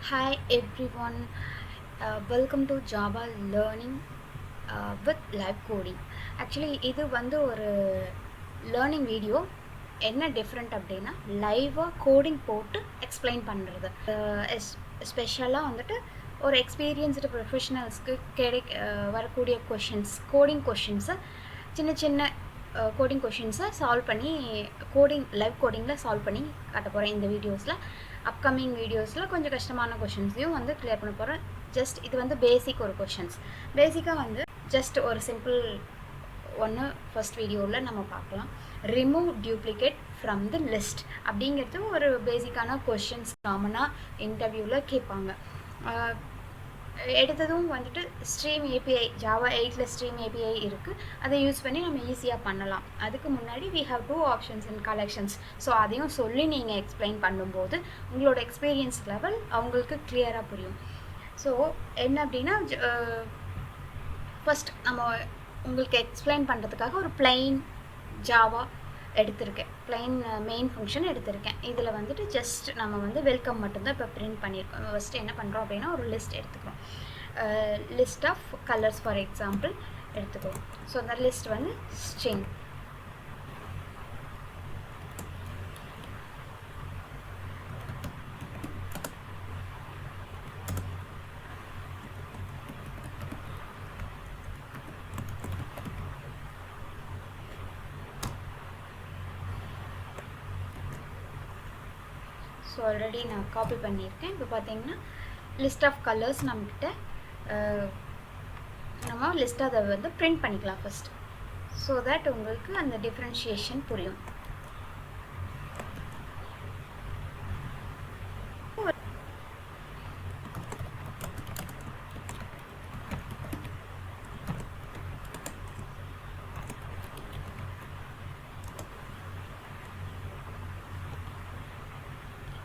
Hi everyone, welcome to Java Learning with live coding. Actually, இது வந்து ஒரு learning video. என்ன டிஃப்ரெண்ட் அப்படின்னா லைவாக கோடிங் போட்டு எக்ஸ்பிளைன் பண்ணுறது. ஸ்பெஷலாக வந்துட்டு ஒரு எக்ஸ்பீரியன்ஸ்டு ப்ரொஃபஷனல்ஸ்க்கு வரக்கூடிய கொஷின்ஸ், கோடிங் கொஷின்ஸை சின்ன சின்ன கோடிங் கொஷின்ஸை சால்வ் பண்ணி லைவ் கோடிங்கில் சால்வ் பண்ணி காட்ட போகிறேன் இந்த வீடியோஸில். அப்கமிங் வீடியோஸில் கொஞ்சம் கஷ்டமான கொஷின்ஸையும் வந்து கிளியர் பண்ண போகிறேன். ஜஸ்ட் இது வந்து பேசிக் ஒரு கொஷின்ஸ். பேசிக்காக வந்து ஜஸ்ட் ஒரு சிம்பிள் ஒன்று ஃபஸ்ட் வீடியோவில் நம்ம பார்க்கலாம். Remove duplicate from the list அப்படிங்கிறது ஒரு பேசிக்கான கொஷின்ஸ் காமனாக இன்டர்வியூவில் கேட்பாங்க. எடுத்ததும் வந்துட்டு ஸ்ட்ரீம் ஏபிஐ, ஜாவா 8ல் ஸ்ட்ரீம் ஏபிஐ இருக்குது, அதை யூஸ் பண்ணி நம்ம ஈஸியாக பண்ணலாம். அதுக்கு முன்னாடி we have 2 options in collections. So அதையும் சொல்லி நீங்கள் எக்ஸ்பிளைன் பண்ணும்போது உங்களோட எக்ஸ்பீரியன்ஸ் லெவல் அவங்களுக்கு கிளியராக புரியும். ஸோ என்ன அப்படின்னா, ஃபஸ்ட் நம்ம உங்களுக்கு எக்ஸ்பிளைன் பண்ணுறதுக்காக ஒரு பிளைன் ஜாவா எடுத்திருக்கேன், பிளைன் மெயின் ஃபங்க்ஷன் எடுத்திருக்கேன். இதில் வந்துட்டு ஜஸ்ட் நம்ம வந்து வெல்கம் மட்டும்தான் இப்போ பிரிண்ட் பண்ணியிருக்கோம். ஃபஸ்ட்டு என்ன பண்ணுறோம் அப்படின்னா, ஒரு லிஸ்ட் எடுத்துக்கிறோம். List of colours for example எடுத்துக்கிறோம். ஸோ அந்த லிஸ்ட் வந்து ஸ்ட்ரிங். ஸோ ஆல்ரெடி நான் காப்பி பண்ணியிருக்கேன். இப்போ பார்த்தீங்கன்னா லிஸ்ட் ஆஃப் கலர்ஸ் நம்மக்கிட்ட நம்ம லிஸ்ட்டாக அதை வந்து பிரிண்ட் பண்ணிக்கலாம் ஃபஸ்ட். ஸோ தட் உங்களுக்கு அந்த டிஃப்ரென்ஷியேஷன் புரியும்.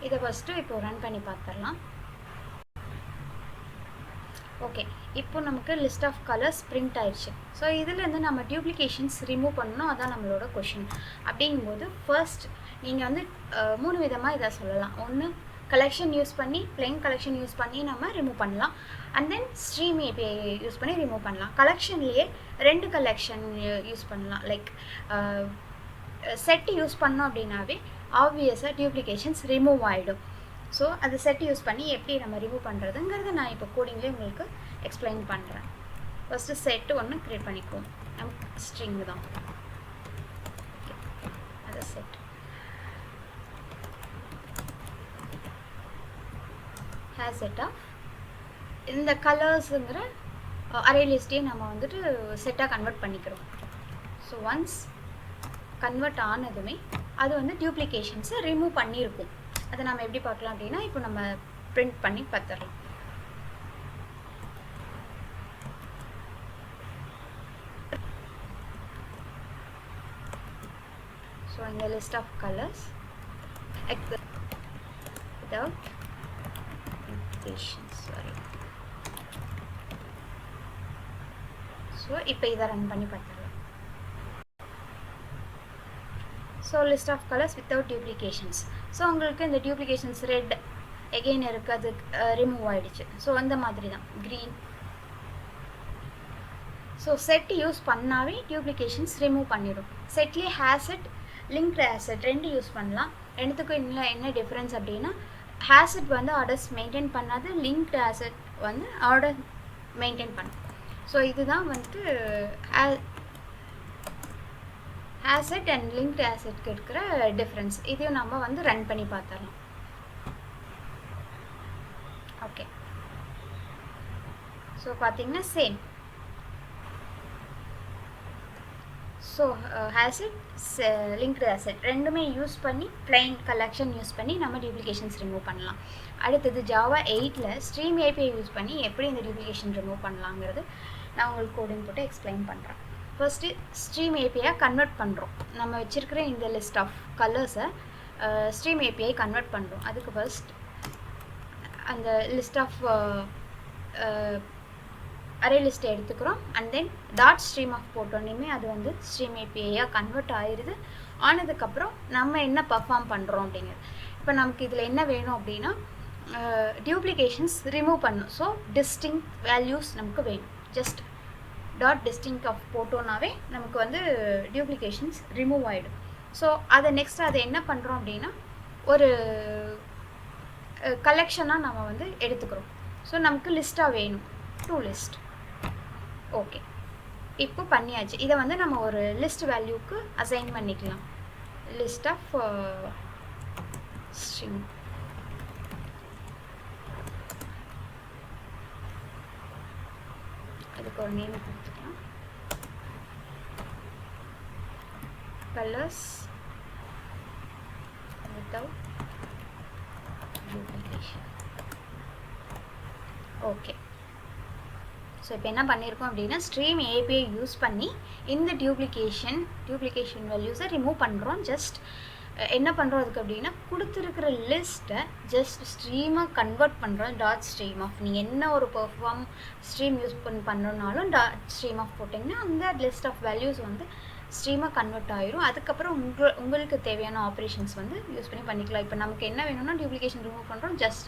இதை ஃபஸ்ட்டு இப்போ ரன் பண்ணி பார்த்துடலாம். ஓகே, இப்போ நமக்கு லிஸ்ட் ஆஃப் கலர்ஸ் பிரிண்ட் ஆயிடுச்சு. ஸோ இதுலேருந்து நம்ம டியூப்ளிகேஷன்ஸ் ரிமூவ் பண்ணணும், அதான் நம்மளோட கொஷின். அப்படிங்கும்போது ஃபர்ஸ்ட் நீங்கள் வந்து 3 விதமாக இதை சொல்லலாம். ஒன்று கலெக்ஷன் யூஸ் பண்ணி, பிளெயின் கலெக்ஷன் யூஸ் பண்ணி நம்ம ரிமூவ் பண்ணலாம். And then stream API use பண்ணி ரிமூவ் பண்ணலாம். கலெக்ஷன்லேயே 2 கலெக்ஷன் யூஸ் பண்ணலாம். லைக் செட் யூஸ் பண்ணோம் அப்படின்னாவே ஆப்வியஸாக டியூப்ளிகேஷன்ஸ் ரிமூவ் ஆகிடும். ஸோ அது செட் யூஸ் பண்ணி எப்படி நம்ம ரிமூவ் பண்ணுறதுங்கிறத நான் இப்போ கோடிங்லேயே உங்களுக்கு எக்ஸ்பிளைன் பண்ணுறேன். ஃபஸ்ட்டு செட்டு ஒன்று க்ரியேட் பண்ணிக்குவோம். ஸ்ட்ரிங் தான் அது செட். ஹேஸ் செட் ஆஃப் இந்த கலர்ஸுங்கிற அரே லிஸ்ட்டையே நம்ம வந்துட்டு செட்டாக கன்வெர்ட் பண்ணிக்கிறோம். ஸோ ஒன்ஸ் கன்வெர்ட் ஆனதுமே அது வந்து டியூப்ளிகேஷன்ஸை ரிமூவ் பண்ணியிருக்கும். அதை நம்ம எப்படி பார்க்கலாம் அப்படின்னா, இப்போ நம்ம பிரிண்ட் பண்ணி பார்த்துடலாம். ஸோ இந்த list of colours without implications, sorry. So இப்போ இதை ரன் பண்ணி பார்த்துடலாம். So list of colours without duplications. So உங்களுக்கு இந்த டியூப்ளிகேஷன்ஸ் ரெட் எகெயின் இருக்குது, அது ரிமூவ் ஆகிடுச்சு. ஸோ அந்த மாதிரி தான் க்ரீன். ஸோ செட் யூஸ் பண்ணாவே டியூப்ளிகேஷன்ஸ் ரிமூவ் பண்ணிடும். செட்லேயே ஹேசெட், லிங்க்டு ஹேசெட் 2 யூஸ் பண்ணலாம். ரெண்டுத்துக்கும் என்ன டிஃப்ரென்ஸ் அப்படின்னா, ஹேசெட் வந்து ஆர்டர்ஸ் மெயின்டைன் பண்ணாது, லிங்க்டு ஹேசெட் வந்து ஆர்டர் மெயின்டைன் பண்ணும். ஸோ இதுதான் வந்துட்டு ஆசெட் அண்ட் லிங்க்டு ஆசெட்க்கு இருக்கிற டிஃப்ரென்ஸ். இதையும் நம்ம வந்து ரன் பண்ணி பார்த்துடலாம். ஓகே, ஸோ பார்த்தீங்கன்னா same. So asset, linked asset ரெண்டுமே யூஸ் பண்ணி பிளைன் கலெக்ஷன் யூஸ் பண்ணி நம்ம டியூப்ளிகேஷன்ஸ் ரிமூவ் பண்ணலாம். அடுத்தது ஜாவா 8ல் ஸ்ட்ரீம் ஏபிஐ யூஸ் பண்ணி எப்படி இந்த டியூப்ளிகேஷன் ரிமூவ் பண்ணலாங்கிறது நான் உங்களுக்கு கோடிங் போட்டு எக்ஸ்பிளைன் பண்ணுறேன். ஃபர்ஸ்ட்டு ஸ்ட்ரீம் ஏபிஐ கன்வெர்ட் பண்ணுறோம். நம்ம வச்சுருக்கிற இந்த லிஸ்ட் ஆஃப் கலர்ஸை ஸ்ட்ரீம் ஏபிஐ கன்வெர்ட் பண்ணுறோம். அதுக்கு ஃபர்ஸ்ட் அந்த லிஸ்ட் ஆஃப் அரே லிஸ்ட்டை எடுத்துக்கிறோம். And then dot stream of போட்டோன்னே அது வந்து ஸ்ட்ரீம் ஏபிஐயாக கன்வெர்ட் ஆயிடுது. ஆனதுக்கப்புறம் நம்ம என்ன பர்ஃபார்ம் பண்ணுறோம் அப்படிங்கிறது. இப்போ நமக்கு இதில் என்ன வேணும் அப்படின்னா, duplications remove பண்ணும். ஸோ distinct values நமக்கு வேணும். just dot distinct of போட்டோனாவே நமக்கு வந்து duplications remove ஆகிடும். ஸோ அதை நெக்ஸ்ட் அதை என்ன பண்ணுறோம் அப்படின்னா ஒரு கலெக்ஷனாக நம்ம வந்து எடுத்துக்கிறோம். ஸோ நமக்கு லிஸ்ட்டாக வேணும், டூ லிஸ்ட். ஓகே, இப்போ பண்ணியாச்சு. இதை வந்து நம்ம ஒரு லிஸ்ட் வேல்யூக்கு அசைன் பண்ணிக்கலாம். List of string. அதுக்கு ஒரு நேம் கொடுத்துக்கலாம். Colours without duplication. Okay, so இப்போ என்ன பண்ணியிருக்கோம் அப்படின்னா ஸ்ட்ரீம் ஏபிஐ யூஸ் பண்ணி இந்த டியூப்ளிகேஷன் வேல்யூஸை ரிமூவ் பண்ணுறோம். ஜஸ்ட் என்ன பண்ணுறோம் அதுக்கு அப்படின்னா கொடுத்துருக்கிற லிஸ்ட்டை ஜஸ்ட் ஸ்ட்ரீமாக கன்வெர்ட் பண்ணுறோம். டாட் ஸ்ட்ரீம் ஆஃப், நீங்கள் என்ன ஒரு பெர்ஃபார்ம் ஸ்ட்ரீம் யூஸ் பண்ணணுன்னாலும் டாட் ஸ்ட்ரீம் ஆஃப் போட்டிங்கன்னா அந்த லிஸ்ட் ஆஃப் வேல்யூஸ் வந்து ஸ்ட்ரீமாக கன்வெர்ட் ஆகிரும். அதுக்கப்புறம் உங்களுக்கு தேவையான ஆப்ரேஷன்ஸ் வந்து யூஸ் பண்ணி பண்ணிக்கலாம். இப்போ நமக்கு என்ன வேணும்னா டியூப்ளிகேஷன் ரிமூவ் பண்ணுறோம், ஜஸ்ட்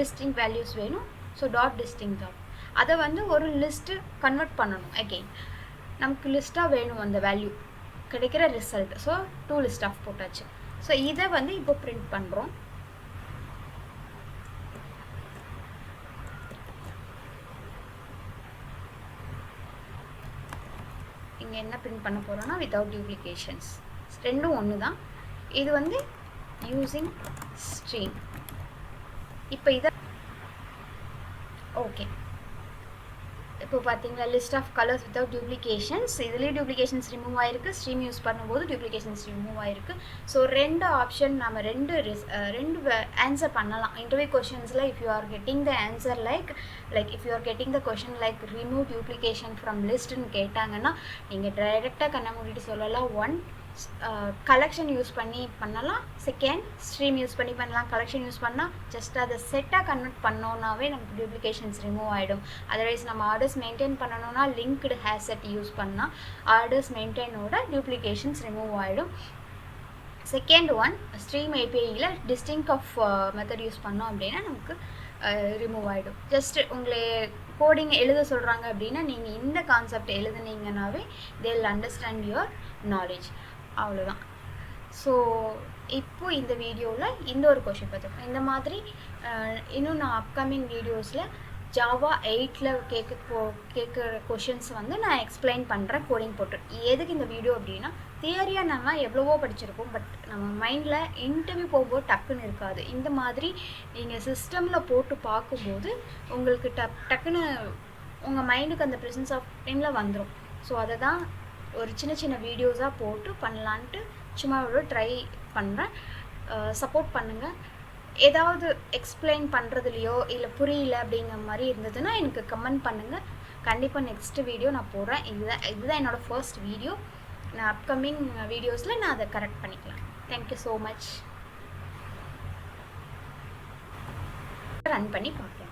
டிஸ்டிங் வேல்யூஸ் வேணும். ஸோ டாட் டிஸ்டிங் ஆஃப் அதை வந்து ஒரு லிஸ்ட்டு கன்வெர்ட் பண்ணணும். அகெயின் நமக்கு லிஸ்ட்டாக வேணும் அந்த வேல்யூ கிடைக்கிற result. So to list of போட்டாச்சு. ஸோ இதை வந்து இப்போ பிரிண்ட் பண்ணுறோம். இங்கே என்ன பிரிண்ட் பண்ண போகிறோன்னா வித்தவுட் டியூப்ளிகேஷன்ஸ். ரெண்டும் ஒன்று தான். இது வந்து யூஸிங் ஸ்ட்ரீம். இப்போ இதை ஓகே, இப்போ பார்த்தீங்களா list of colours without duplications. இதுலேயும் டியூப்ளிகேஷன்ஸ் ரிமூவ் ஆகிருக்கு, ஸ்ட்ரீம் யூஸ் பண்ணும்போது டியூப்ளிகேஷன்ஸ் ரிமூவ் ஆகிருக்கு. ஸோ ரெண்டு ஆப்ஷன் நம்ம ரெண்டு ஆன்சர் பண்ணலாம் இன்டர்வியூ கொஷின்ஸில். If you are getting the answer like if you are getting the question like remove duplication from லிஸ்ட்னு கேட்டாங்கன்னா நீங்கள் டைரெக்டாக கண்ண மூடிட்டு சொல்லலாம். ஒன் கலெக்ஷன் யூஸ் பண்ணி பண்ணலாம், செகண்ட் ஸ்ட்ரீம் யூஸ் பண்ணி பண்ணலாம். கலெக்ஷன் யூஸ் பண்ணால் ஜஸ்ட் அதை செட்டாக கன்வெர்ட் பண்ணோன்னாவே நமக்கு டியூப்ளிகேஷன்ஸ் ரிமூவ் ஆகிடும். அதர்வைஸ் நம்ம ஆர்டர்ஸ் மெயின்டைன் பண்ணணும்னா LinkedHashSet யூஸ் பண்ணால் ஆர்டர்ஸ் மெயின்டைனோட டியூப்ளிகேஷன்ஸ் ரிமூவ் ஆகிடும். செகண்ட் ஒன் ஸ்ட்ரீம் ஏபிஐயில் டிஸ்டிங்க் ஆஃப் மெத்தட் யூஸ் பண்ணோம் அப்படின்னா நமக்கு ரிமூவ் ஆகிடும். ஜஸ்ட் உங்களை கோடிங் எழுத சொல்கிறாங்க அப்படின்னா நீங்கள் இந்த கான்செப்ட் எழுதுனீங்கன்னாவே they will understand your knowledge. அவ்வளோதான். ஸோ இப்போது இந்த வீடியோவில் இந்த ஒரு கொஷின் பார்த்துருக்கோம். இந்த மாதிரி இன்னும் நான் அப்கமிங் வீடியோஸில் ஜாவா 8ல் கேட்குற கொஷின்ஸ் வந்து நான் எக்ஸ்பிளைன் பண்ணுறேன் கோடிங் போட்டு. எதுக்கு இந்த வீடியோ அப்படின்னா தியரியாக நம்ம எவ்வளவோ படிச்சிருப்போம், பட் நம்ம மைண்டில் இன்டர்வியூ போகும்போது டக்குன்னு இருக்காது. இந்த மாதிரி நீங்கள் சிஸ்டமில் போட்டு பார்க்கும்போது உங்களுக்கு டக்குன்னு உங்கள் மைண்டுக்கு அந்த ப்ரெசன்ஸ் ஆஃப் டைமில் வந்துடும். ஸோ அதை தான் ஒரு சின்ன சின்ன வீடியோஸாக போட்டு பண்ணலான்ட்டு சும்மா ஒரு ட்ரை பண்ணுறேன். சப்போர்ட் பண்ணுங்கள். ஏதாவது எக்ஸ்பிளைன் பண்ணுறதுலையோ இல்லை புரியல அப்படிங்கிற மாதிரி இருந்ததுன்னா எனக்கு கமெண்ட் பண்ணுங்கள். கண்டிப்பாக நெக்ஸ்ட்டு வீடியோ நான் போடுறேன். இதுதான் என்னோடய ஃபர்ஸ்ட் வீடியோ. நான் அப்கமிங் வீடியோஸில் நான் அதை கரெக்ட் பண்ணிக்கலாம். Thank you so much. ரன் பண்ணி பார்க்கலாம்.